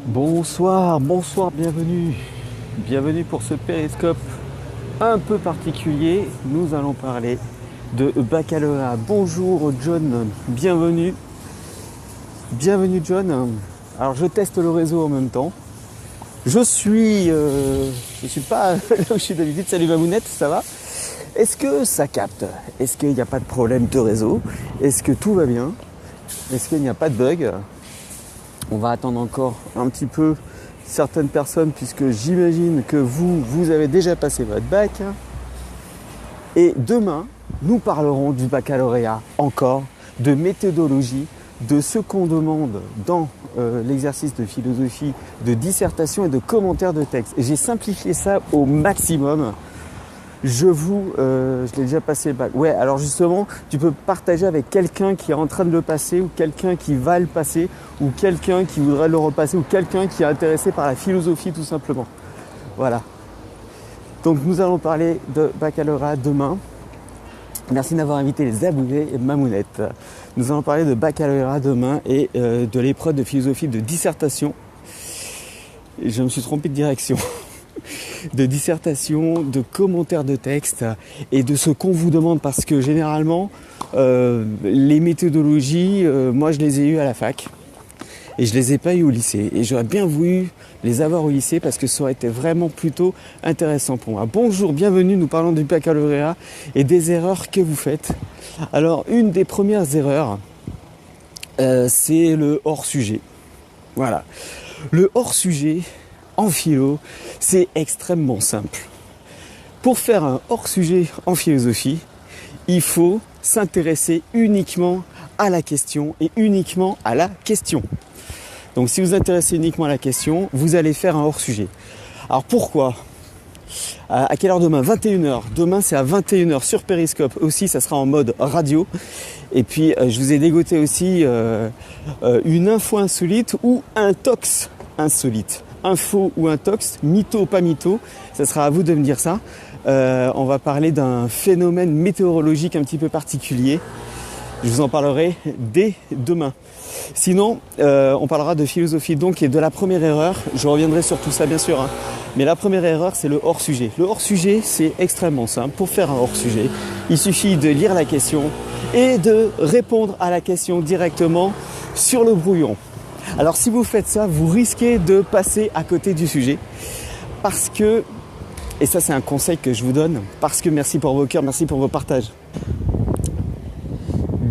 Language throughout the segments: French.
Bonsoir, bonsoir, bienvenue. Bienvenue pour ce périscope un peu particulier. Nous allons parler de baccalauréat. Bonjour John, bienvenue. Bienvenue John. Alors je teste le réseau en même temps. Je suis pas là où je suis d'habitude. Salut Mamounette, ça va? Est-ce que ça capte? Est-ce qu'il n'y a pas de problème de réseau? Est-ce que tout va bien? Est-ce qu'il n'y a pas de bug? On va attendre encore un petit peu certaines personnes puisque j'imagine que vous avez déjà passé votre bac. Et demain, nous parlerons du baccalauréat encore, de méthodologie, de ce qu'on demande dans l'exercice de philosophie, de dissertation et de commentaires de texte. Et j'ai simplifié ça au maximum. Je l'ai déjà passé le bac. Ouais, alors justement, tu peux partager avec quelqu'un qui est en train de le passer ou quelqu'un qui va le passer ou quelqu'un qui voudrait le repasser ou quelqu'un qui est intéressé par la philosophie tout simplement. Voilà. Donc nous allons parler de baccalauréat demain. Merci d'avoir invité les Aboulés et Mamounette. Nous allons parler de baccalauréat demain et de l'épreuve de philosophie de dissertation. Et je me suis trompé de direction. De dissertation, de commentaires de texte et de ce qu'on vous demande parce que généralement les méthodologies, moi je les ai eues à la fac et je les ai pas eues au lycée et j'aurais bien voulu les avoir au lycée parce que ça aurait été vraiment plutôt intéressant pour moi. Bonjour, bienvenue, nous parlons du baccalauréat et des erreurs que vous faites. Alors une des premières erreurs c'est le hors-sujet. Voilà, le hors-sujet en philo, c'est extrêmement simple. Pour faire un hors-sujet en philosophie, il faut s'intéresser uniquement à la question et uniquement à la question. Donc si vous vous intéressez uniquement à la question, vous allez faire un hors-sujet. Alors pourquoi ? À quelle heure demain ? 21h. Demain c'est à 21h sur Périscope. Aussi ça sera en mode radio. Et puis je vous ai dégoté aussi une info insolite ou un tox insolite. Info ou intox, mytho ou pas mytho, ça sera à vous de me dire ça. On va parler d'un phénomène météorologique un petit peu particulier. Je vous en parlerai dès demain. Sinon, on parlera de philosophie donc et de la première erreur. Je reviendrai sur tout ça bien sûr. Hein. Mais la première erreur, c'est le hors-sujet. Le hors-sujet, c'est extrêmement simple. Pour faire un hors-sujet, il suffit de lire la question et de répondre à la question directement sur le brouillon. Alors si vous faites ça, vous risquez de passer à côté du sujet parce que, et ça c'est un conseil que je vous donne, parce que merci pour vos cœurs, merci pour vos partages.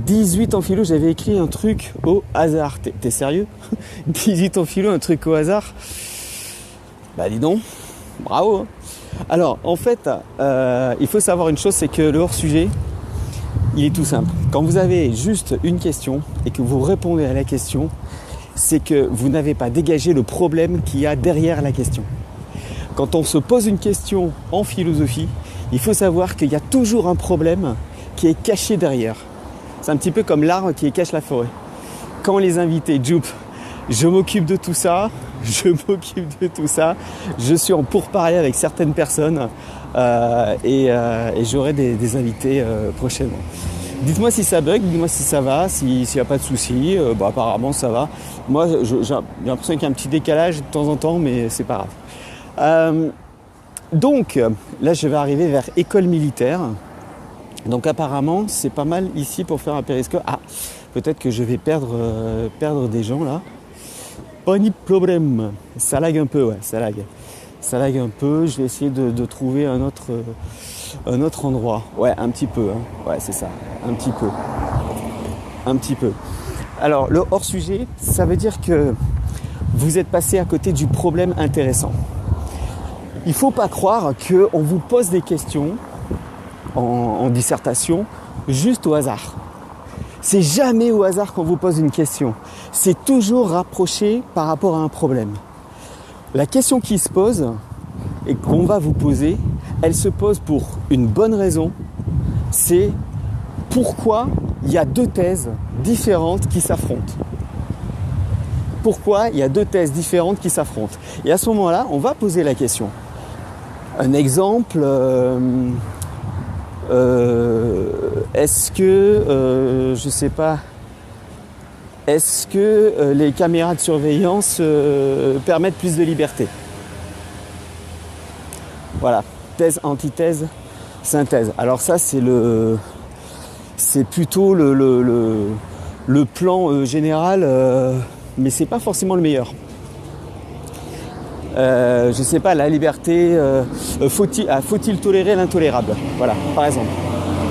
18 en philo, j'avais écrit un truc au hasard. T'es sérieux ? 18 en philo, un truc au hasard ? Bah dis donc, bravo hein. Alors en fait, il faut savoir une chose, c'est que le hors-sujet, il est tout simple. Quand vous avez juste une question et que vous répondez à la question, c'est que vous n'avez pas dégagé le problème qu'il y a derrière la question. Quand on se pose une question en philosophie, il faut savoir qu'il y a toujours un problème qui est caché derrière. C'est un petit peu comme l'arbre qui cache la forêt. Quand les invités, je m'occupe de tout ça, je suis en pourparlers avec certaines personnes et j'aurai des invités prochainement. Dites-moi si ça bug, dites-moi si ça va, s'il n'y a pas de souci. Apparemment ça va. Moi j'ai l'impression qu'il y a un petit décalage de temps en temps, mais c'est pas grave. Donc là je vais arriver vers école militaire. Donc apparemment c'est pas mal ici pour faire un périscope. Ah, peut-être que je vais perdre des gens là. Pas de problème. Ça lag un peu, ouais, ça lag un peu. Je vais essayer de trouver un autre endroit. Ouais, un petit peu. Hein. Ouais, c'est ça. Un petit peu. Alors, le hors-sujet, ça veut dire que vous êtes passé à côté du problème intéressant. Il ne faut pas croire qu'on vous pose des questions en dissertation juste au hasard. C'est jamais au hasard qu'on vous pose une question. C'est toujours rapproché par rapport à un problème. La question qui se pose et qu'on va vous poser, elle se pose pour une bonne raison. C'est pourquoi il y a deux thèses différentes qui s'affrontent. Pourquoi il y a deux thèses différentes qui s'affrontent. Et à ce moment-là, on va poser la question. Un exemple, est-ce que, je sais pas, est-ce que les caméras de surveillance permettent plus de liberté? Voilà, thèse, antithèse, synthèse. Alors ça, c'est plutôt le plan général, mais c'est pas forcément le meilleur. Je sais pas, la liberté, faut-il tolérer l'intolérable? Voilà, par exemple.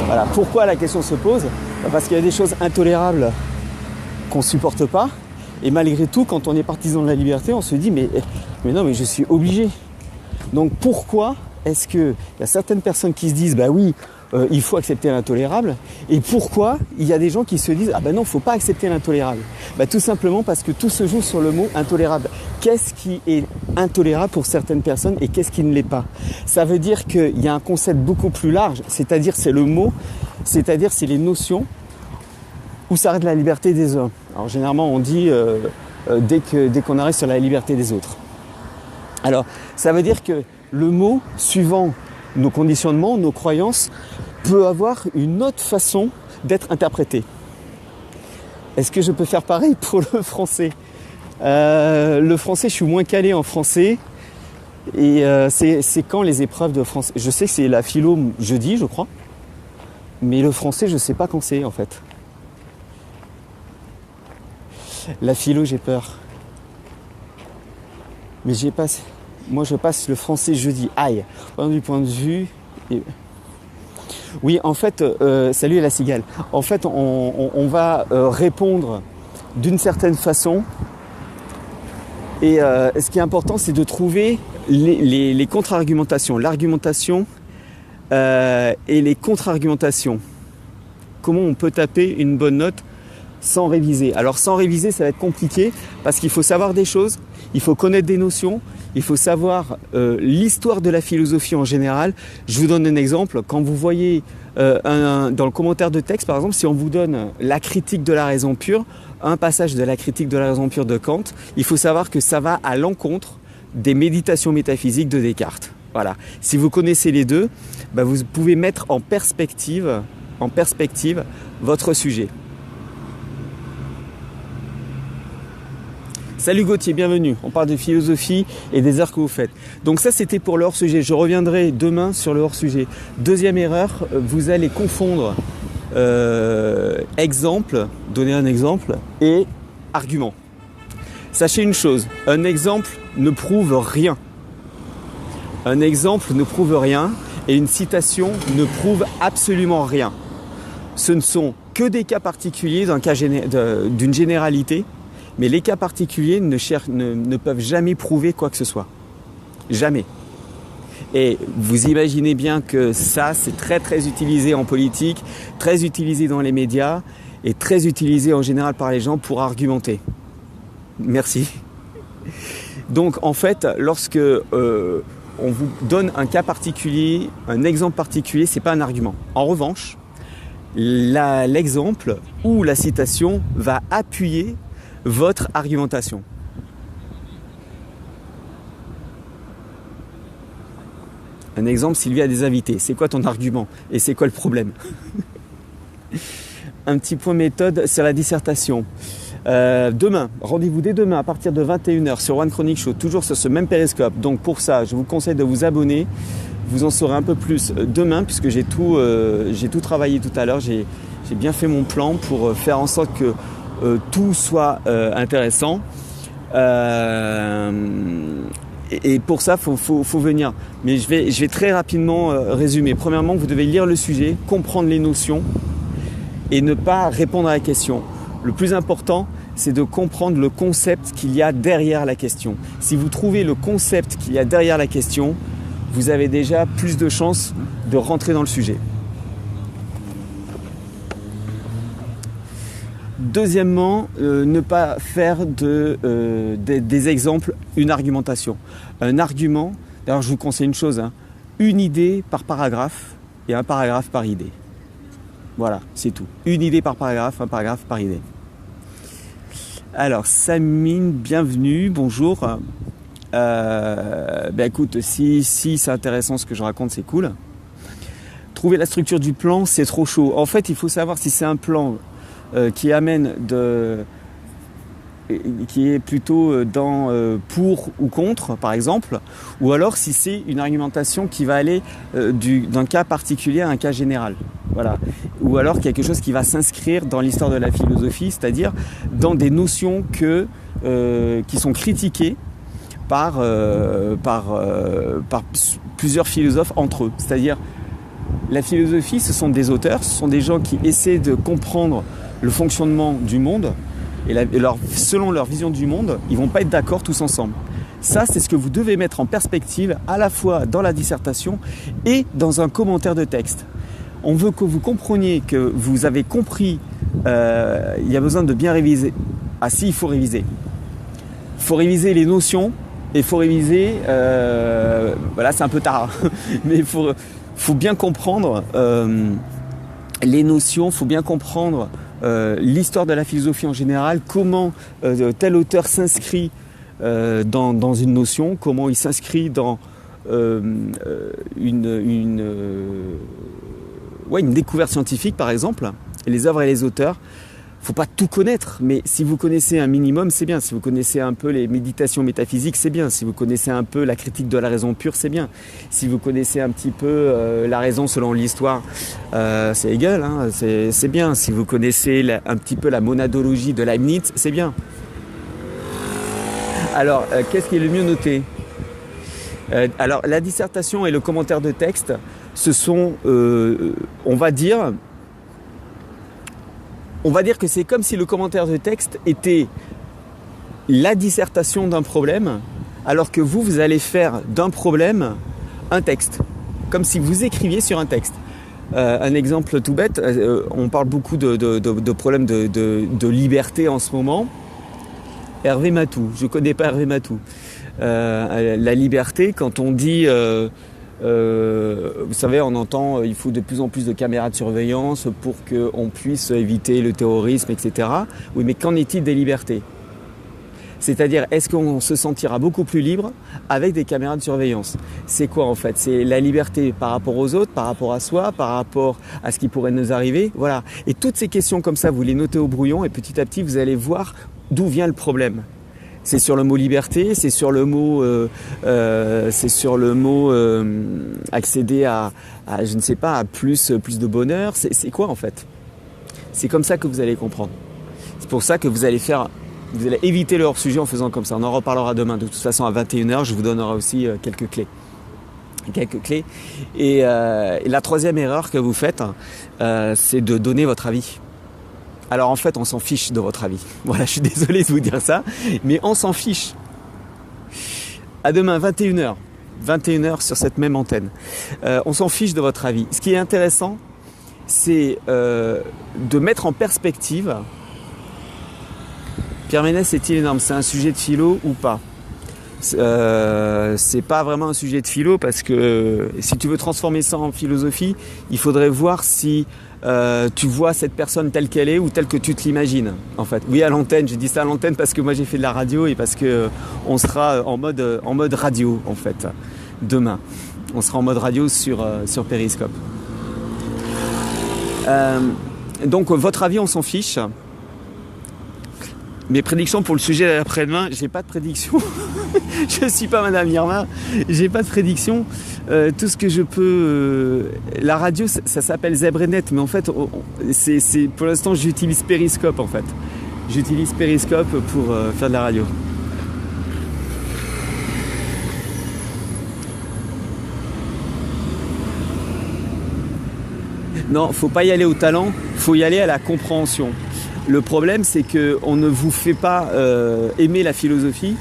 Voilà. Pourquoi la question se pose? Parce qu'il y a des choses intolérables qu'on ne supporte pas, et malgré tout, quand on est partisan de la liberté, on se dit mais non, mais je suis obligé. Donc pourquoi est-ce qu'il y a certaines personnes qui se disent bah oui, il faut accepter l'intolérable, et pourquoi il y a des gens qui se disent ah ben non, il ne faut pas accepter l'intolérable? Bah tout simplement parce que tout se joue sur le mot intolérable. Qu'est-ce qui est intolérable pour certaines personnes et qu'est-ce qui ne l'est pas? Ça veut dire qu'il y a un concept beaucoup plus large, c'est-à-dire c'est le mot, c'est-à-dire c'est les notions où s'arrête la liberté des uns. Alors généralement on dit dès qu'on arrive sur la liberté des autres. Alors ça veut dire que le mot, suivant nos conditionnements, nos croyances, peut avoir une autre façon d'être interprété. Est-ce que je peux faire pareil pour le français? Le français, je suis moins calé en français. Et c'est quand les épreuves de français? Je sais que c'est la philo jeudi, je crois. Mais le français, je ne sais pas quand c'est en fait. La philo, j'ai peur. Mais moi, je passe le français jeudi. Aïe. Du point de vue... Oui, en fait, salut la cigale. En fait, on va répondre d'une certaine façon. Et ce qui est important, c'est de trouver les contre-argumentations. L'argumentation et les contre-argumentations. Comment on peut taper une bonne note sans réviser? Alors sans réviser, ça va être compliqué parce qu'il faut savoir des choses, il faut connaître des notions, il faut savoir l'histoire de la philosophie en général. Je vous donne un exemple. Quand vous voyez dans le commentaire de texte, par exemple, si on vous donne la critique de la raison pure, un passage de la critique de la raison pure de Kant, il faut savoir que ça va à l'encontre des méditations métaphysiques de Descartes. Voilà. Si vous connaissez les deux, bah vous pouvez mettre en perspective votre sujet. Salut Gauthier, bienvenue. On parle de philosophie et des heures que vous faites. Donc ça, c'était pour le hors-sujet. Je reviendrai demain sur le hors-sujet. Deuxième erreur, vous allez confondre exemple, donner un exemple, et argument. Sachez une chose, un exemple ne prouve rien. Un exemple ne prouve rien et une citation ne prouve absolument rien. Ce ne sont que des cas particuliers d'une généralité. Mais les cas particuliers ne peuvent jamais prouver quoi que ce soit. Jamais. Et vous imaginez bien que ça, c'est très très utilisé en politique, très utilisé dans les médias et très utilisé en général par les gens pour argumenter. Merci. Donc en fait, lorsque on vous donne un cas particulier, un exemple particulier, c'est pas un argument. En revanche, l'exemple ou la citation va appuyer votre argumentation. Un exemple, Sylvie a des invités. C'est quoi ton argument? Et c'est quoi le problème? Un petit point méthode sur la dissertation. Demain, rendez-vous dès demain à partir de 21h sur One Chronic Show, toujours sur ce même périscope. Donc pour ça, je vous conseille de vous abonner. Vous en saurez un peu plus demain puisque j'ai tout travaillé tout à l'heure. J'ai bien fait mon plan pour faire en sorte que tout soit intéressant. Et pour ça, faut venir. Mais je vais très rapidement résumer. Premièrement, vous devez lire le sujet, comprendre les notions et ne pas répondre à la question. Le plus important, c'est de comprendre le concept qu'il y a derrière la question. Si vous trouvez le concept qu'il y a derrière la question, vous avez déjà plus de chances de rentrer dans le sujet. Deuxièmement, ne pas faire des exemples, une argumentation. Un argument, d'ailleurs je vous conseille une chose, une idée par paragraphe et un paragraphe par idée. Voilà, c'est tout. Une idée par paragraphe, un paragraphe par idée. Alors, Samine, bienvenue, bonjour. Écoute, si c'est intéressant ce que je raconte, c'est cool. Trouver la structure du plan, c'est trop chaud. En fait, il faut savoir si c'est un plan qui amène qui est plutôt dans pour ou contre, par exemple, ou alors si c'est une argumentation qui va aller d'un cas particulier à un cas général. Voilà. Ou alors quelque chose qui va s'inscrire dans l'histoire de la philosophie, c'est-à-dire dans des notions qui sont critiquées par plusieurs philosophes entre eux. C'est-à-dire, la philosophie, ce sont des auteurs, ce sont des gens qui essaient de comprendre le fonctionnement du monde, et selon leur vision du monde, ils ne vont pas être d'accord tous ensemble. Ça, c'est ce que vous devez mettre en perspective à la fois dans la dissertation et dans un commentaire de texte. On veut que vous compreniez que vous avez compris, il y a besoin de bien réviser. Ah si, il faut réviser. Il faut réviser les notions et il faut réviser, voilà, c'est un peu tard, mais il faut bien comprendre les notions, il faut bien comprendre l'histoire de la philosophie en général, comment tel auteur s'inscrit dans une notion, comment il s'inscrit dans une découverte scientifique par exemple, et les œuvres et les auteurs. Il ne faut pas tout connaître, mais si vous connaissez un minimum, c'est bien. Si vous connaissez un peu les méditations métaphysiques, c'est bien. Si vous connaissez un peu la critique de la raison pure, c'est bien. Si vous connaissez un petit peu la raison selon l'histoire, c'est égal, hein, c'est bien. Si vous connaissez un petit peu la monadologie de Leibniz, c'est bien. Alors, qu'est-ce qui est le mieux noté ? Alors, la dissertation et le commentaire de texte, ce sont, on va dire que c'est comme si le commentaire de texte était la dissertation d'un problème, alors que vous allez faire d'un problème un texte, comme si vous écriviez sur un texte. Un exemple tout bête, on parle beaucoup de problèmes de liberté en ce moment. Hervé Matou, je ne connais pas Hervé Matou. La liberté, quand on dit... vous savez, on entend il faut de plus en plus de caméras de surveillance pour qu'on puisse éviter le terrorisme, etc. Oui, mais qu'en est-il des libertés ? C'est-à-dire, est-ce qu'on se sentira beaucoup plus libre avec des caméras de surveillance ? C'est quoi en fait ? C'est la liberté par rapport aux autres, par rapport à soi, par rapport à ce qui pourrait nous arriver ? Voilà. Et toutes ces questions comme ça, vous les notez au brouillon et petit à petit, vous allez voir d'où vient le problème. C'est sur le mot liberté, c'est sur le mot, accéder à je ne sais pas, à plus de bonheur. C'est quoi en fait ? C'est comme ça que vous allez comprendre. C'est pour ça que vous allez éviter le hors-sujet en faisant comme ça. On en reparlera demain. De toute façon, à 21h, je vous donnerai aussi quelques clés. Et la troisième erreur que vous faites, c'est de donner votre avis. Alors en fait, on s'en fiche de votre avis. Voilà, je suis désolé de vous dire ça, mais on s'en fiche. À demain, 21h. 21h sur cette même antenne. On s'en fiche de votre avis. Ce qui est intéressant, c'est de mettre en perspective. Pierre Ménès est-il énorme ? C'est un sujet de philo ou pas ? C'est pas vraiment un sujet de philo parce que si tu veux transformer ça en philosophie, il faudrait voir si tu vois cette personne telle qu'elle est ou telle que tu te l'imagines en fait. Oui, à l'antenne, je dis ça à l'antenne parce que moi j'ai fait de la radio et parce que on sera en mode radio en fait demain. On sera en mode radio sur Periscope. Donc votre avis, on s'en fiche. Mes prédictions pour le sujet d'après-demain, j'ai pas de prédiction. Je suis pas Madame Irma, j'ai pas de prédiction. Tout ce que je peux... la radio, ça s'appelle ZebreNet, mais en fait, c'est pour l'instant, j'utilise Periscope en fait. J'utilise Periscope pour faire de la radio. Non, faut pas y aller au talent, faut y aller à la compréhension. Le problème, c'est qu'on ne vous fait pas aimer la philosophie,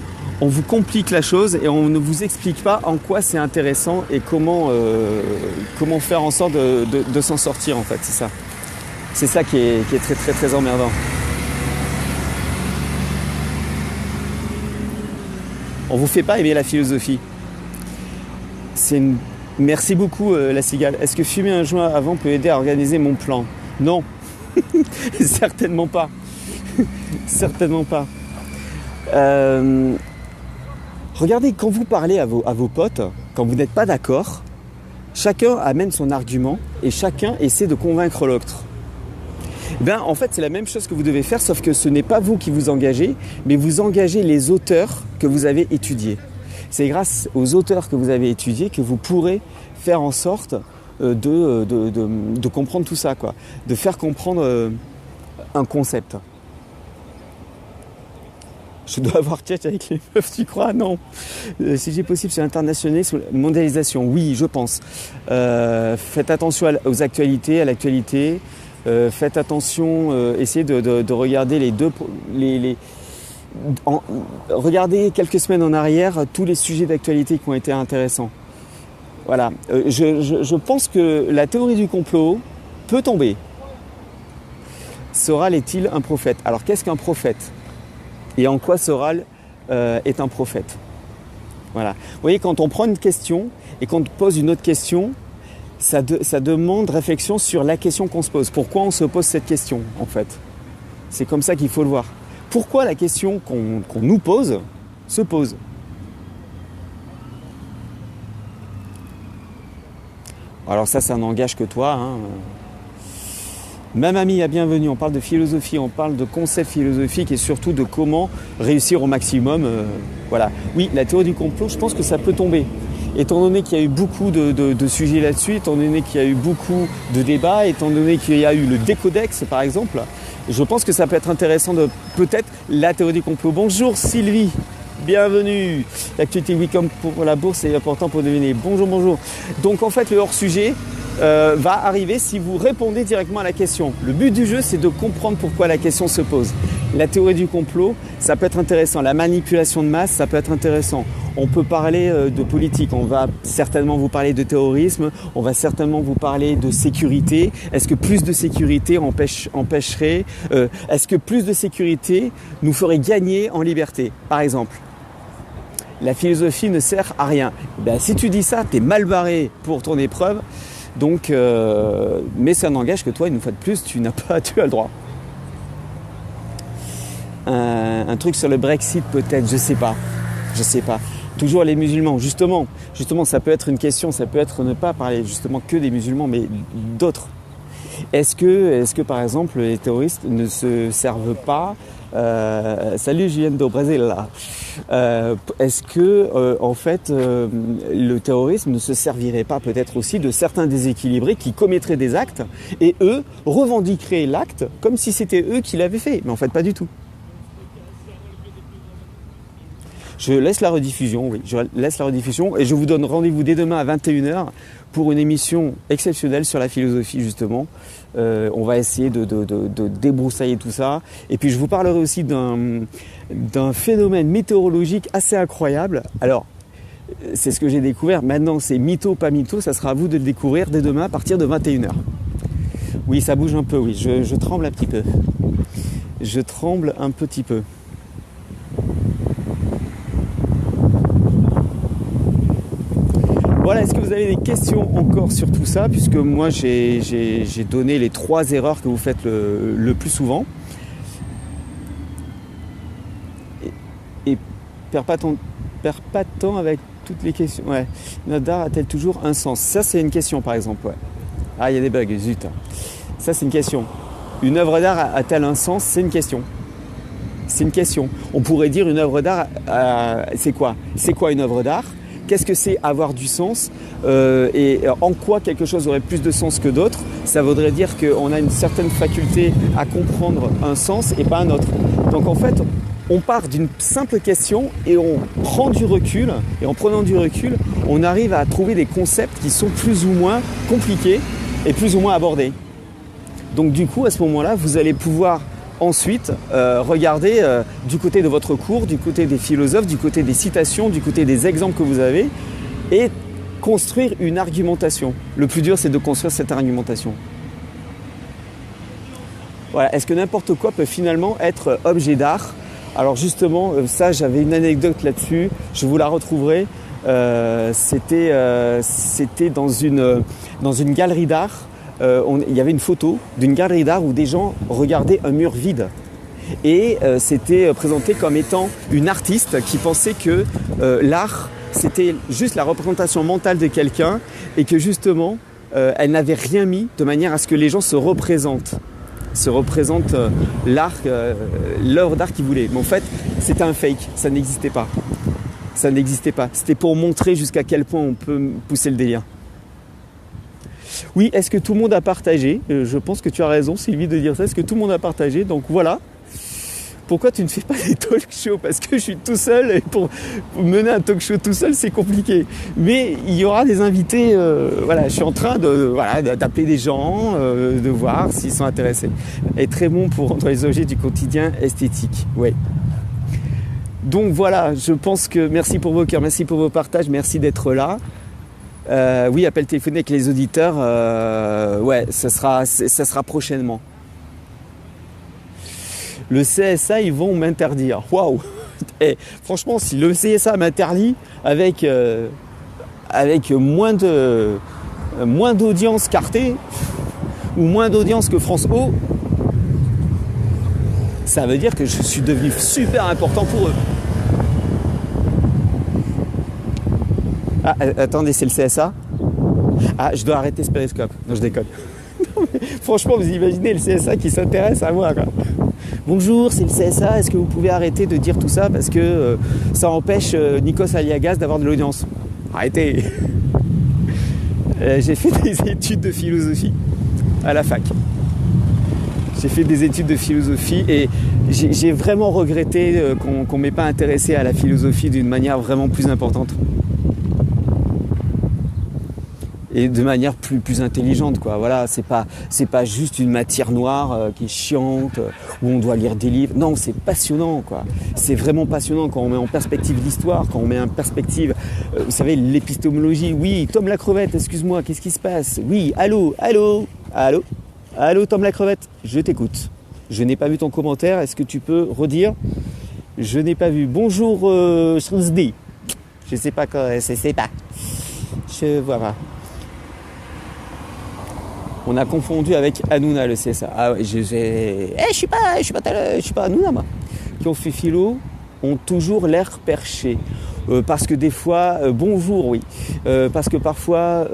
on vous complique la chose et on ne vous explique pas en quoi c'est intéressant et comment faire en sorte de s'en sortir en fait, c'est ça. C'est ça qui est très très très emmerdant. On vous fait pas aimer la philosophie. Merci beaucoup la cigale. Est-ce que fumer un joint avant peut aider à organiser mon plan ? Non. Certainement pas. Certainement pas. Regardez, quand vous parlez à vos potes, quand vous n'êtes pas d'accord, chacun amène son argument et chacun essaie de convaincre l'autre. Ben, en fait, c'est la même chose que vous devez faire, sauf que ce n'est pas vous qui vous engagez, mais vous engagez les auteurs que vous avez étudiés. C'est grâce aux auteurs que vous avez étudiés que vous pourrez faire en sorte de comprendre tout ça, quoi. De faire comprendre un concept. Je dois avoir tchatch avec les meufs, tu crois? Non. Si j'ai possible sur l'international, sur la mondialisation, oui, je pense. Faites attention aux actualités, à l'actualité. Faites attention, essayez de regarder regardez quelques semaines en arrière tous les sujets d'actualité qui ont été intéressants. Voilà. Je pense que la théorie du complot peut tomber. Soral est-il un prophète? Alors qu'est-ce qu'un prophète? Et en quoi Soral est un prophète? Voilà. Vous voyez, quand on prend une question et qu'on pose une autre question, ça demande réflexion sur la question qu'on se pose. Pourquoi on se pose cette question, en fait? C'est comme ça qu'il faut le voir. Pourquoi la question qu'on nous pose se pose? Alors ça n'engage que toi, hein. Même ami, à bienvenue, on parle de philosophie, on parle de concepts philosophiques et surtout de comment réussir au maximum. Voilà. Oui, la théorie du complot, je pense que ça peut tomber. Étant donné qu'il y a eu beaucoup de sujets là-dessus, étant donné qu'il y a eu beaucoup de débats, étant donné qu'il y a eu le décodex par exemple, je pense que ça peut être intéressant de peut-être la théorie du complot. Bonjour Sylvie, bienvenue. L'actualité week-end pour la bourse est important pour deviner. Bonjour, bonjour. Donc en fait le hors-sujet va arriver si vous répondez directement à la question. Le but du jeu, c'est de comprendre pourquoi la question se pose. La théorie du complot, ça peut être intéressant. La manipulation de masse, ça peut être intéressant. On peut parler de politique, on va certainement vous parler de terrorisme, on va certainement vous parler de sécurité. Est-ce que plus de sécurité empêcherait est-ce que plus de sécurité nous ferait gagner en liberté, par exemple? La philosophie ne sert à rien. Ben, si tu dis ça, t'es mal barré pour ton épreuve. Donc, mais ça n'engage que toi, une fois de plus, tu as le droit. Un truc sur le Brexit peut-être, je sais pas. Toujours les musulmans, justement, ça peut être une question, ça peut être ne pas parler justement que des musulmans, mais d'autres. Est-ce que par exemple les terroristes ne se servent pas salut Julien do Brésil là. Est-ce que en fait le terrorisme ne se servirait pas peut-être aussi de certains déséquilibrés qui commettraient des actes et eux revendiqueraient l'acte comme si c'était eux qui l'avaient fait, mais en fait pas du tout. Je laisse la rediffusion et je vous donne rendez-vous dès demain à 21h pour une émission exceptionnelle sur la philosophie justement. On va essayer de débroussailler tout ça. Et puis je vous parlerai aussi d'un phénomène météorologique assez incroyable. Alors, c'est ce que j'ai découvert. Maintenant, c'est mytho, pas mytho. Ça sera à vous de le découvrir dès demain à partir de 21h. Oui, ça bouge un peu, oui. Je tremble un petit peu. Je tremble un petit peu. Voilà, est-ce que vous avez des questions encore sur tout ça? Puisque moi, j'ai donné les 3 erreurs que vous faites le plus souvent. Et perds pas de temps avec toutes les questions. Ouais. Notre art a-t-elle toujours un sens? Ça, c'est une question, par exemple. Ouais. Ah, il y a des bugs, zut. Ça, c'est une question. Une œuvre d'art a-t-elle un sens? C'est une question. C'est une question. On pourrait dire une œuvre d'art, c'est quoi? C'est quoi une œuvre d'art? Qu'est-ce que c'est avoir du sens et en quoi quelque chose aurait plus de sens que d'autres? Ça voudrait dire qu'on a une certaine faculté à comprendre un sens et pas un autre. Donc en fait, on part d'une simple question et on prend du recul. Et en prenant du recul, on arrive à trouver des concepts qui sont plus ou moins compliqués et plus ou moins abordés. Donc du coup, à ce moment-là, vous allez pouvoir ensuite, regardez du côté de votre cours, du côté des philosophes, du côté des citations, du côté des exemples que vous avez et construire une argumentation. Le plus dur, c'est de construire cette argumentation. Voilà. Est-ce que n'importe quoi peut finalement être objet d'art? Alors justement, ça, j'avais une anecdote là-dessus, je vous la retrouverai. C'était dans une galerie d'art. Il y avait une photo d'une galerie d'art où des gens regardaient un mur vide. Et c'était présenté comme étant une artiste qui pensait que l'art, c'était juste la représentation mentale de quelqu'un et que justement, elle n'avait rien mis de manière à ce que les gens se représentent se représente l'œuvre d'art qu'il voulait. Mais en fait, c'était un fake, ça n'existait pas. Ça n'existait pas. C'était pour montrer jusqu'à quel point on peut pousser le délire. Oui, est-ce que tout le monde a partagé ? Je pense que tu as raison, Sylvie, de dire ça. Est-ce que tout le monde a partagé ? Donc voilà. Pourquoi tu ne fais pas des talk shows ? Parce que je suis tout seul et pour mener un talk show tout seul, c'est compliqué. Mais il y aura des invités. Voilà, je suis en train d'appeler des gens, de voir s'ils sont intéressés. Et très bon pour rendre les objets du quotidien esthétiques. Ouais. Donc voilà, je pense que merci pour vos cœurs, merci pour vos partages, merci d'être là. Oui, appel téléphonique avec les auditeurs. Ouais, ça sera prochainement. Le CSA, ils vont m'interdire. Waouh! Et franchement, si le CSA m'interdit avec moins d'audience qu'Arte ou moins d'audience que France O, ça veut dire que je suis devenu super important pour eux. Ah, attendez, c'est le CSA? Ah, je dois arrêter ce périscope. Non, je déconne. Non, mais, franchement, vous imaginez le CSA qui s'intéresse à moi, quoi. Bonjour, c'est le CSA, est-ce que vous pouvez arrêter de dire tout ça parce que ça empêche Nikos Aliagas d'avoir de l'audience? Arrêtez. J'ai fait des études de philosophie à la fac. J'ai fait des études de philosophie et j'ai vraiment regretté qu'on ne m'ait pas intéressé à la philosophie d'une manière vraiment plus importante. Et de manière plus intelligente, quoi. Voilà, c'est pas juste une matière noire qui est chiante, où on doit lire des livres. Non, c'est passionnant, quoi. C'est vraiment passionnant quand on met en perspective l'histoire, quand on met en perspective, vous savez, l'épistémologie. Oui, Tom la crevette, excuse-moi, qu'est-ce qui se passe? Oui, allô, Tom la crevette, je t'écoute. Je n'ai pas vu ton commentaire, est-ce que tu peux redire? Je n'ai pas vu. Bonjour, Shrewsbury. Je sais pas quoi, c'est pas. Je vois pas. On a confondu avec Hanouna le CSA. Ah ouais, je suis pas Hanouna, moi. Qui ont fait philo ont toujours l'air perché. Parce que des fois, bonjour, oui. Parce que parfois,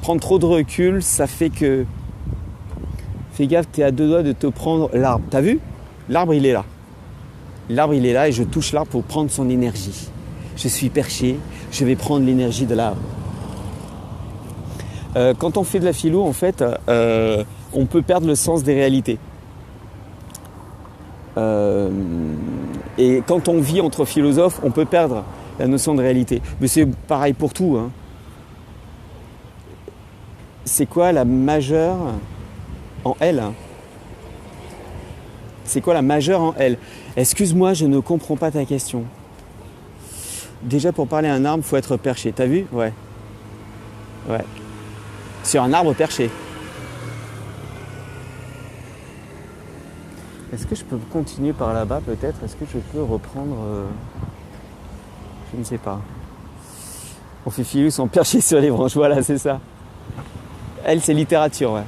prendre trop de recul, ça fait que. Fais gaffe, t'es à deux doigts de te prendre l'arbre. T'as vu? L'arbre, il est là. L'arbre, il est là et je touche l'arbre pour prendre son énergie. Je suis perché, je vais prendre l'énergie de l'arbre. Quand on fait de la philo, en fait, on peut perdre le sens des réalités. Et quand on vit entre philosophes, on peut perdre la notion de réalité. Mais c'est pareil pour tout, hein. C'est quoi la majeure en L? C'est quoi la majeure en L? Excuse-moi, je ne comprends pas ta question. Déjà, pour parler à un arbre, il faut être perché. T'as vu? Ouais. Ouais. Sur un arbre perché. Est-ce que je peux continuer par là-bas peut-être? Est-ce que je peux reprendre Je ne sais pas. On fait philo, ils sont perchés sur les branches. Voilà, c'est ça. Elle, c'est littérature, ouais.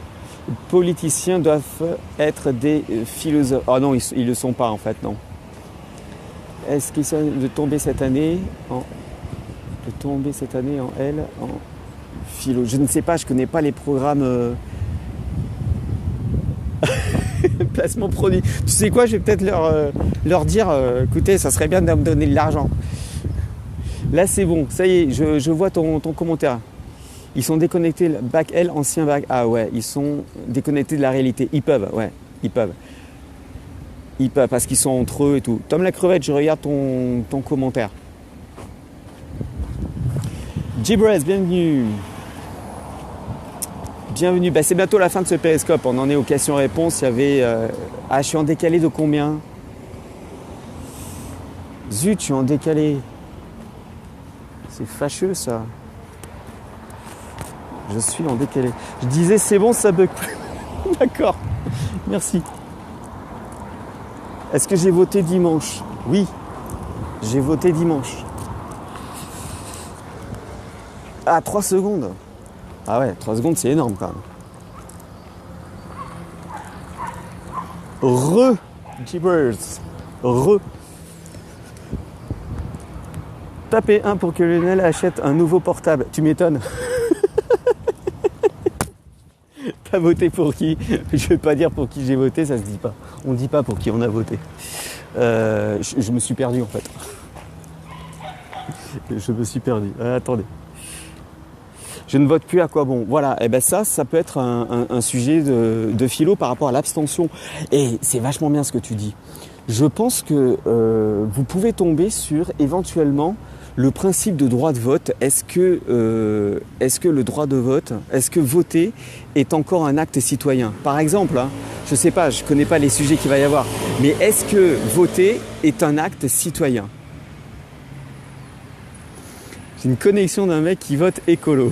Les politiciens doivent être des philosophes. Oh non, ils le sont pas en fait, non. Est-ce qu'ils sont de tomber cette année en L en philo? Je ne sais pas, je connais pas les programmes placement produit. Tu sais quoi, je vais peut-être leur dire écoutez, ça serait bien de me donner de l'argent. Là c'est bon, ça y est, je vois ton commentaire. Ils sont déconnectés, bac L, ancien bac. Ah ouais, ils sont déconnectés de la réalité. Ils peuvent, ouais, ils peuvent. Ils peuvent parce qu'ils sont entre eux et tout. Tom la crevette, je regarde ton commentaire. Gibrez, bienvenue. Bienvenue. Bah, c'est bientôt la fin de ce périscope. On en est aux questions-réponses. Il y avait. Ah, je suis en décalé de combien? Zut, je suis en décalé. C'est fâcheux ça. Je suis en décalé. Je disais c'est bon, ça bug plus. D'accord. Merci. Est-ce que j'ai voté dimanche? Oui. J'ai voté dimanche. Ah, 3 secondes. Ah ouais, 3 secondes, c'est énorme quand même. Jeepers. Tapez 1 pour que Lionel achète un nouveau portable. Tu m'étonnes. T'as voté pour qui? Je vais pas dire pour qui j'ai voté, ça se dit pas. On dit pas pour qui on a voté. Je me suis perdu en fait. Je me suis perdu. Attendez. Je ne vote plus à quoi bon. Voilà, et ben ça peut être un sujet de philo par rapport à l'abstention. Et c'est vachement bien ce que tu dis. Je pense que vous pouvez tomber sur éventuellement le principe de droit de vote. Est-ce que le droit de vote, est-ce que voter est encore un acte citoyen? Par exemple, hein, je sais pas, je connais pas les sujets qu'il va y avoir, mais est-ce que voter est un acte citoyen? J'ai une connexion d'un mec qui vote écolo.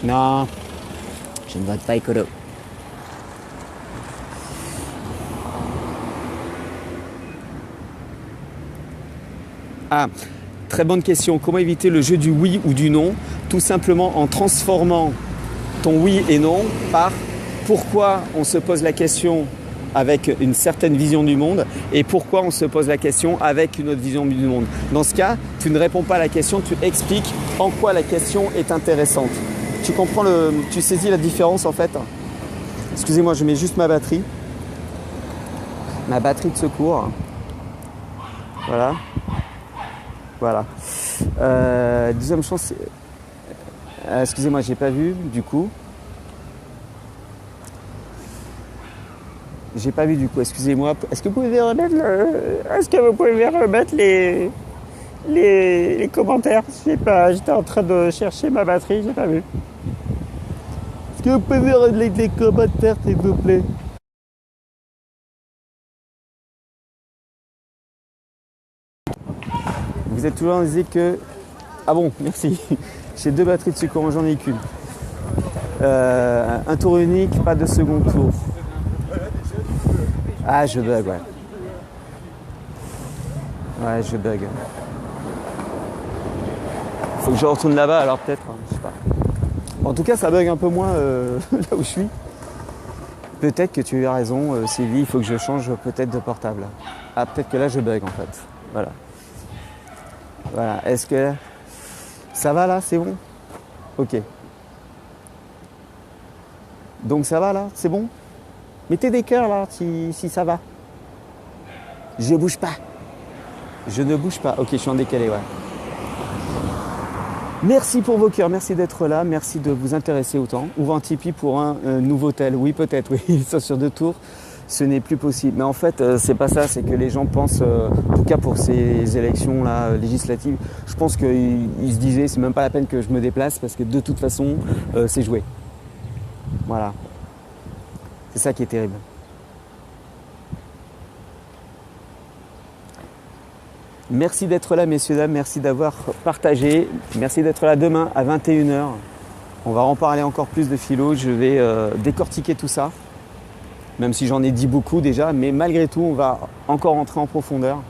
Non, je ne vote pas écolo. Ah, très bonne question. Comment éviter le jeu du oui ou du non? Tout simplement en transformant ton oui et non par pourquoi on se pose la question avec une certaine vision du monde et pourquoi on se pose la question avec une autre vision du monde. Dans ce cas, tu ne réponds pas à la question, tu expliques en quoi la question est intéressante. Tu comprends tu saisis la différence en fait? Excusez-moi, je mets juste ma batterie. Ma batterie de secours. Voilà. Voilà. Deuxième chose, excusez-moi, j'ai pas vu du coup. J'ai pas vu du coup, excusez-moi. Est-ce que vous pouvez remettre les commentaires? Je sais pas, j'étais en train de chercher ma batterie, j'ai pas vu. Est-ce que vous pouvez remettre les commentaires, s'il vous plaît? Vous êtes toujours en disant que... Ah bon, merci. J'ai 2 batteries de secours, j'en ai qu'une. Un tour unique, pas de second tour. Ah, je bug, ouais. Ouais, je bug. Faut que je retourne là-bas, alors peut-être, hein, je sais pas. En tout cas, ça bug un peu moins là où je suis. Peut-être que tu as raison, Sylvie, il faut que je change peut-être de portable. Ah, peut-être que là, je bug en fait. Voilà. Voilà. Est-ce que ça va là? C'est bon? Ok. Donc ça va là? C'est bon? Mettez des cœurs là si ça va. Je bouge pas. Je ne bouge pas. Ok, je suis en décalé, ouais. Merci pour vos cœurs, merci d'être là, merci de vous intéresser autant. Ouvre un Tipeee pour un nouveau tel. Oui, peut-être, oui, ça sur 2 tours, ce n'est plus possible. Mais en fait, c'est pas ça, c'est que les gens pensent, en tout cas pour ces élections là législatives, je pense qu'ils se disaient, c'est même pas la peine que je me déplace parce que de toute façon, c'est joué. Voilà. C'est ça qui est terrible. Merci d'être là, messieurs, dames. Merci d'avoir partagé. Merci d'être là demain à 21h. On va en parler encore plus de philo. Je vais décortiquer tout ça. Même si j'en ai dit beaucoup déjà. Mais malgré tout, on va encore entrer en profondeur.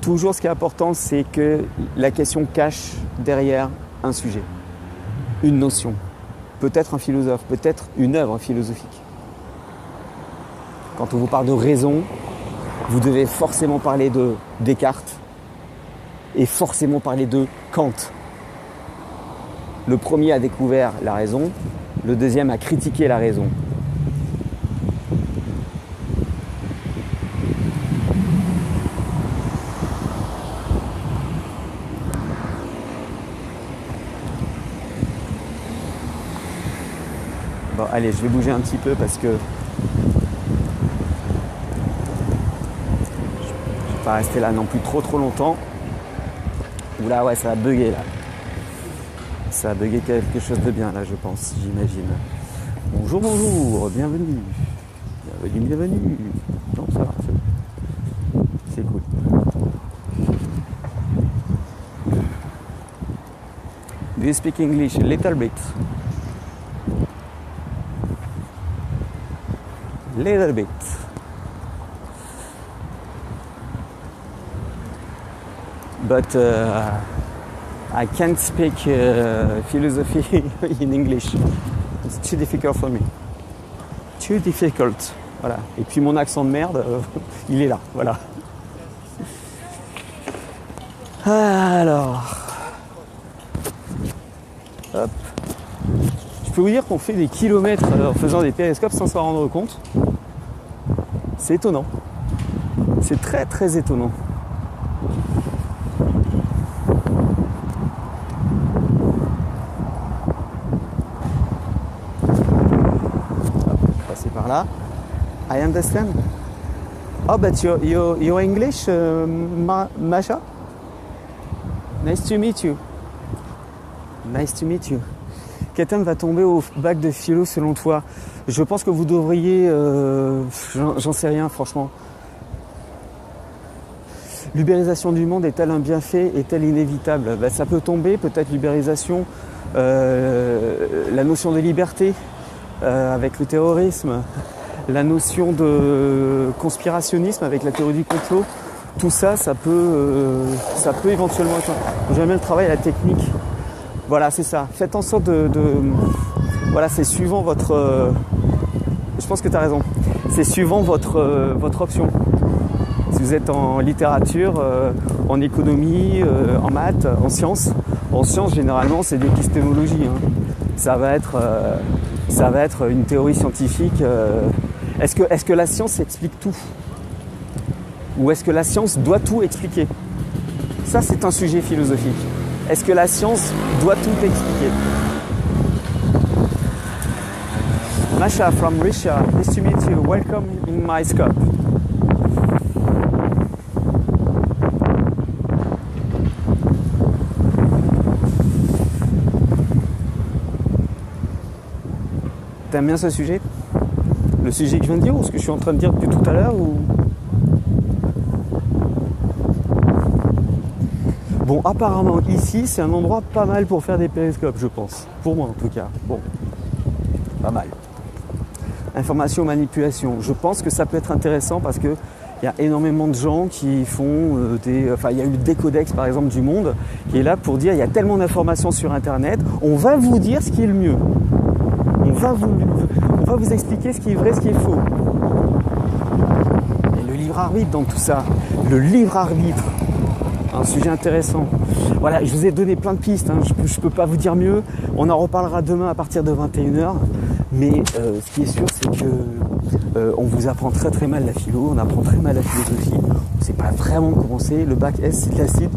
Toujours, ce qui est important, c'est que la question cache derrière un sujet. Une notion. Peut-être un philosophe. Peut-être une œuvre philosophique. Quand on vous parle de raison, vous devez forcément parler de Descartes et forcément parler de Kant. Le premier a découvert la raison, le deuxième a critiqué la raison. Bon, allez, je vais bouger un petit peu parce que pas rester là non plus trop longtemps. Oula, ouais, ça va bugger là. Ça a bugué quelque chose de bien là, je pense, j'imagine. Bonjour, bonjour, bienvenue. Bienvenue. Non, ça va, c'est cool. Do you speak English? A little bit. Little bit. But I can't speak philosophy in English. It's too difficult for me. Too difficult. Voilà. Et puis mon accent de merde, il est là. Voilà. Alors. Hop. Je peux vous dire qu'on fait des kilomètres en faisant des périscopes sans s'en rendre compte. C'est étonnant. C'est très très étonnant. Passer par là. I understand. Oh, but you're English, Masha? Nice to meet you. Nice to meet you. Quel va tomber au bac de philo selon toi? Je pense que vous devriez... j'en sais rien, franchement. L'ubérisation du monde est-elle un bienfait? Est-elle inévitable? Ça peut tomber, peut-être l'ubérisation, la notion de liberté avec le terrorisme, la notion de conspirationnisme avec la théorie du complot. Tout ça, ça peut éventuellement être... J'aime bien le travail à la technique. Voilà, c'est ça. Faites en sorte voilà, c'est suivant votre... je pense que tu as raison. C'est suivant votre option. Si vous êtes en littérature, en économie, en maths, en sciences. En sciences, généralement, c'est d'épistémologie. Hein. Ça va être une théorie scientifique. Est-ce que la science explique tout? Ou est-ce que la science doit tout expliquer? Ça, c'est un sujet philosophique. Est-ce que la science doit tout expliquer? Masha from Russia, nice to meet you. Welcome in my scope. T'aimes bien ce sujet? Le sujet que je viens de dire ou ce que je suis en train de dire depuis tout à l'heure ou... Bon, apparemment, ici, c'est un endroit pas mal pour faire des périscopes, je pense. Pour moi, en tout cas. Bon, pas mal. Information, manipulation. Je pense que ça peut être intéressant parce que il y a énormément de gens qui font Enfin, il y a eu le Décodex, par exemple, du Monde, qui est là pour dire il y a tellement d'informations sur Internet, on va vous dire ce qui est le mieux. On va vous expliquer ce qui est vrai, ce qui est faux. Et le libre arbitre dans tout ça. Le libre arbitre. Un sujet intéressant. Voilà, je vous ai donné plein de pistes, hein. Je peux pas vous dire mieux. On en reparlera demain à partir de 21h. Mais ce qui est sûr, c'est que on vous apprend très très mal la philo, on apprend très mal la philosophie. On ne sait pas vraiment comment c'est. Le bac S, c'est classique.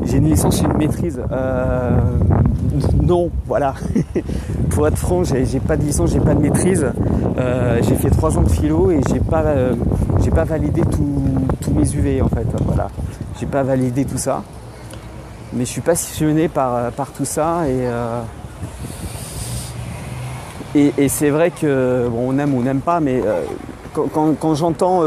J'ai une licence, j'ai une maîtrise. Non, voilà. Pour être franc, j'ai pas de licence, j'ai pas de maîtrise. J'ai fait 3 ans de philo et j'ai pas validé tous mes UV en fait. Voilà. J'ai pas validé tout ça. Mais je suis passionné par tout ça et c'est vrai que bon, on aime ou on n'aime pas, mais quand j'entends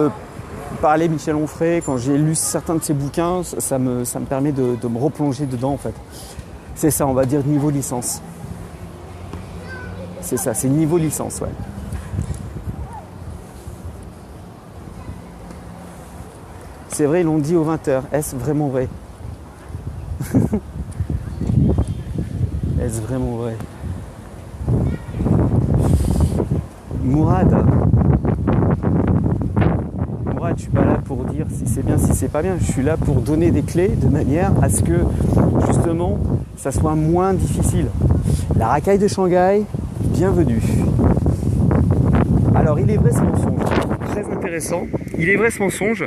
parler Michel Onfray, quand j'ai lu certains de ses bouquins, ça me permet de me replonger dedans en fait. C'est ça, on va dire niveau licence. C'est ça, c'est niveau licence, ouais. C'est vrai, ils l'ont dit aux 20h. Est-ce vraiment vrai? Est-ce vraiment vrai? Mourad, je suis pas là pour dire si c'est bien, si c'est pas bien. Je suis là pour donner des clés de manière à ce que, justement, ça soit moins difficile. La racaille de Shanghai, bienvenue. Alors, il est vrai ce mensonge. Très intéressant. Il est vrai ce mensonge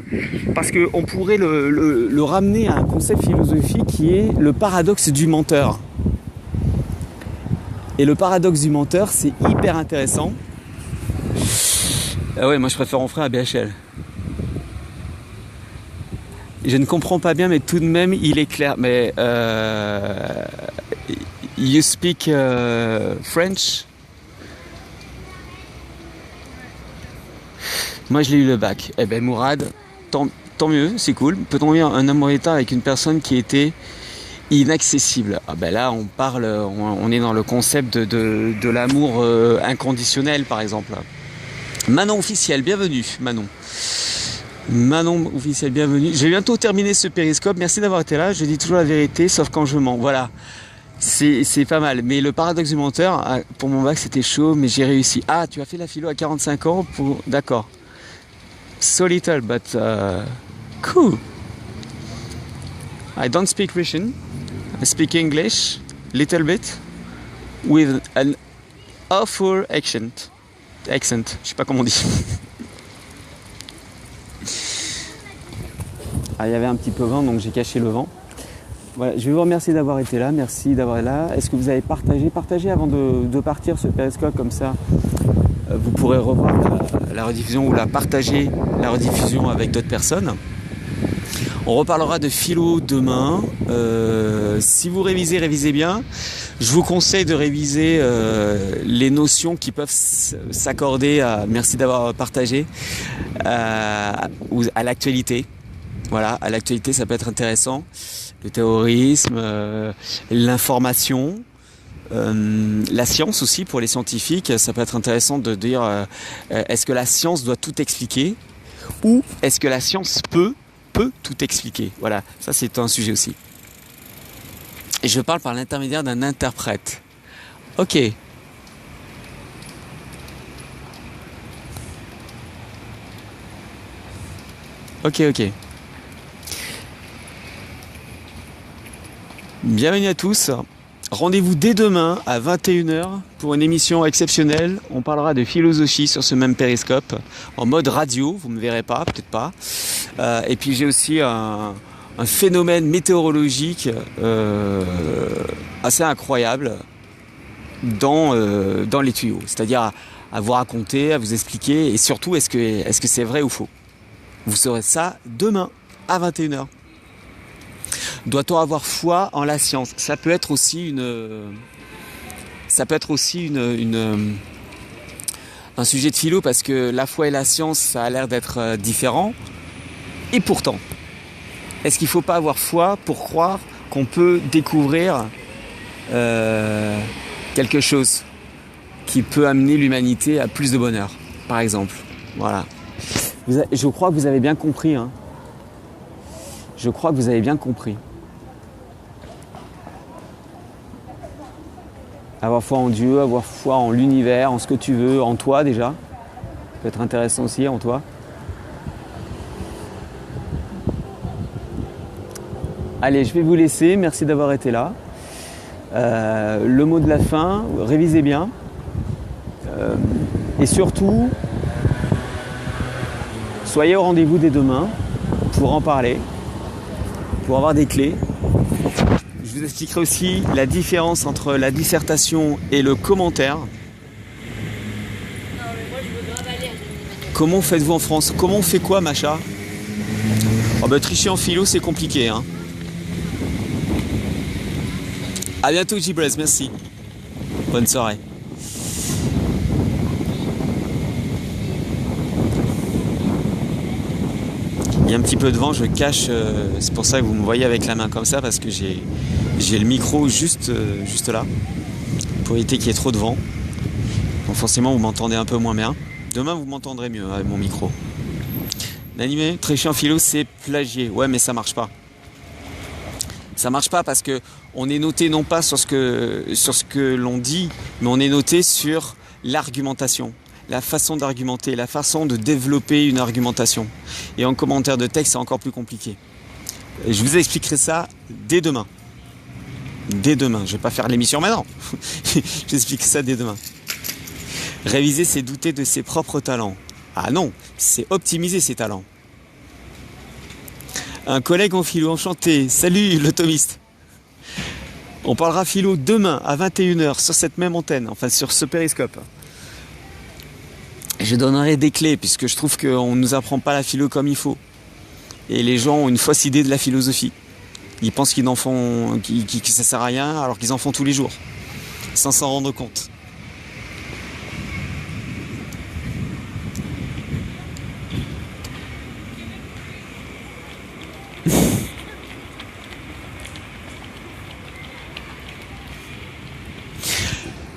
parce qu'on pourrait le ramener à un concept philosophique qui est le paradoxe du menteur. Et le paradoxe du menteur, c'est hyper intéressant. Ah ouais, moi je préfère Onfray à BHL. Je ne comprends pas bien, mais tout de même, il est clair. Mais you speak French? Moi, je l'ai eu le bac. Eh ben, Mourad, tant mieux, c'est cool. Peut-on vivre un amour état avec une personne qui était inaccessible? Ah ben là, on est dans le concept de l'amour inconditionnel, par exemple. Manon officiel, bienvenue, Manon. Manon officiel, bienvenue. Je vais bientôt terminer ce périscope. Merci d'avoir été là. Je dis toujours la vérité, sauf quand je mens. Voilà. C'est pas mal. Mais le paradoxe du menteur, pour mon bac, c'était chaud, mais j'ai réussi. Ah, tu as fait la philo à 45 ans pour... D'accord. So little, but cool. I don't speak Russian. I speak English, little bit. with an awful accent. Accent, je sais pas comment on dit. Ah, il y avait un petit peu vent, donc j'ai caché le vent. Voilà, je vais vous remercier d'avoir été là, merci d'avoir été là. Est-ce que vous avez partagé avant de partir ce périscope, comme ça vous pourrez revoir la rediffusion ou partager la rediffusion avec d'autres personnes. On reparlera de philo demain. Si vous révisez bien. Je vous conseille de réviser les notions qui peuvent s'accorder à, merci d'avoir partagé, à l'actualité. Voilà, à l'actualité, ça peut être intéressant. Le terrorisme, l'information, la science aussi pour les scientifiques. Ça peut être intéressant de dire est-ce que la science doit tout expliquer ou est-ce que la science peut tout expliquer. Voilà, ça c'est un sujet aussi. Et je parle par l'intermédiaire d'un interprète. Ok. Ok. Bienvenue à tous. Rendez-vous dès demain à 21h pour une émission exceptionnelle. On parlera de philosophie sur ce même périscope, en mode radio, vous ne me verrez pas, peut-être pas. Et puis j'ai aussi un phénomène météorologique assez incroyable dans les tuyaux. C'est-à-dire à vous raconter, à vous expliquer, et surtout est-ce que c'est vrai ou faux. Vous saurez ça demain à 21h. Doit-on avoir foi en la science ? Ça peut être aussi un sujet de philo, parce que la foi et la science, ça a l'air d'être différent. Et pourtant, est-ce qu'il ne faut pas avoir foi pour croire qu'on peut découvrir quelque chose qui peut amener l'humanité à plus de bonheur, par exemple. Voilà. Je crois que vous avez bien compris. Je crois que vous avez bien compris. Avoir foi en Dieu, avoir foi en l'univers, en ce que tu veux, en toi déjà. Ça peut être intéressant aussi, en toi. Allez, je vais vous laisser. Merci d'avoir été là. Le mot de la fin, révisez bien. Et surtout, soyez au rendez-vous dès demain pour en parler, pour avoir des clés. Je vous expliquerai aussi la différence entre la dissertation et le commentaire. Comment faites-vous en France ? Comment on fait quoi, Macha ? Tricher en philo, c'est compliqué. A bientôt, Gibrez, merci. Bonne soirée. Il y a un petit peu de vent, je cache, c'est pour ça que vous me voyez avec la main comme ça, parce que j'ai le micro juste là, pour éviter qu'il y ait trop de vent. Donc forcément vous m'entendez un peu moins bien. Demain vous m'entendrez mieux avec mon micro. L'animé, tricher en philo, c'est plagier. Ouais, mais ça marche pas. Ça marche pas parce que on est noté non pas sur ce que l'on dit, mais on est noté sur l'argumentation. La façon d'argumenter, la façon de développer une argumentation. Et en commentaire de texte, c'est encore plus compliqué. Et je vous expliquerai ça dès demain. Dès demain. Je ne vais pas faire l'émission maintenant. J'explique ça dès demain. Réviser, c'est douter de ses propres talents. Ah non, c'est optimiser ses talents. Un collègue en philo, enchanté. Salut, l'automiste. On parlera philo demain à 21h sur cette même antenne, enfin sur ce périscope. Je donnerai des clés, puisque je trouve qu'on ne nous apprend pas la philo comme il faut. Et les gens ont une fausse idée de la philosophie. Ils pensent qu'ils n'en font, que ça sert à rien, alors qu'ils en font tous les jours, sans s'en rendre compte.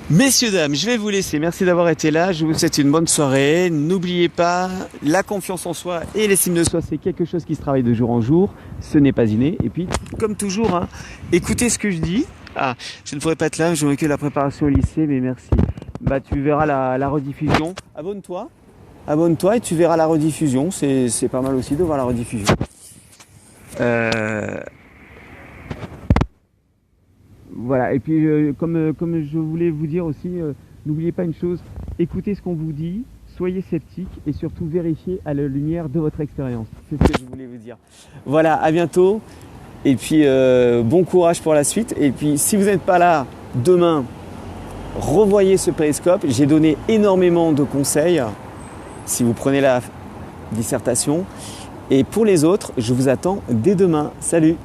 Messieurs, dames, je vais vous laisser. Merci d'avoir été là. Je vous souhaite une bonne soirée. N'oubliez pas, la confiance en soi et l'estime de soi, c'est quelque chose qui se travaille de jour en jour. Ce n'est pas inné. Et puis, comme toujours, écoutez ce que je dis. Ah, je ne pourrais pas être là. Je m'occupe de la préparation au lycée, mais merci. Tu verras la rediffusion. Abonne-toi et tu verras la rediffusion. C'est pas mal aussi de voir la rediffusion. Voilà, et puis comme je voulais vous dire aussi, n'oubliez pas une chose, écoutez ce qu'on vous dit, soyez sceptiques et surtout vérifiez à la lumière de votre expérience. C'est ce que je voulais vous dire. Voilà, à bientôt et puis bon courage pour la suite. Et puis si vous n'êtes pas là demain, revoyez ce périscope. J'ai donné énormément de conseils si vous prenez la dissertation. Et pour les autres, je vous attends dès demain. Salut!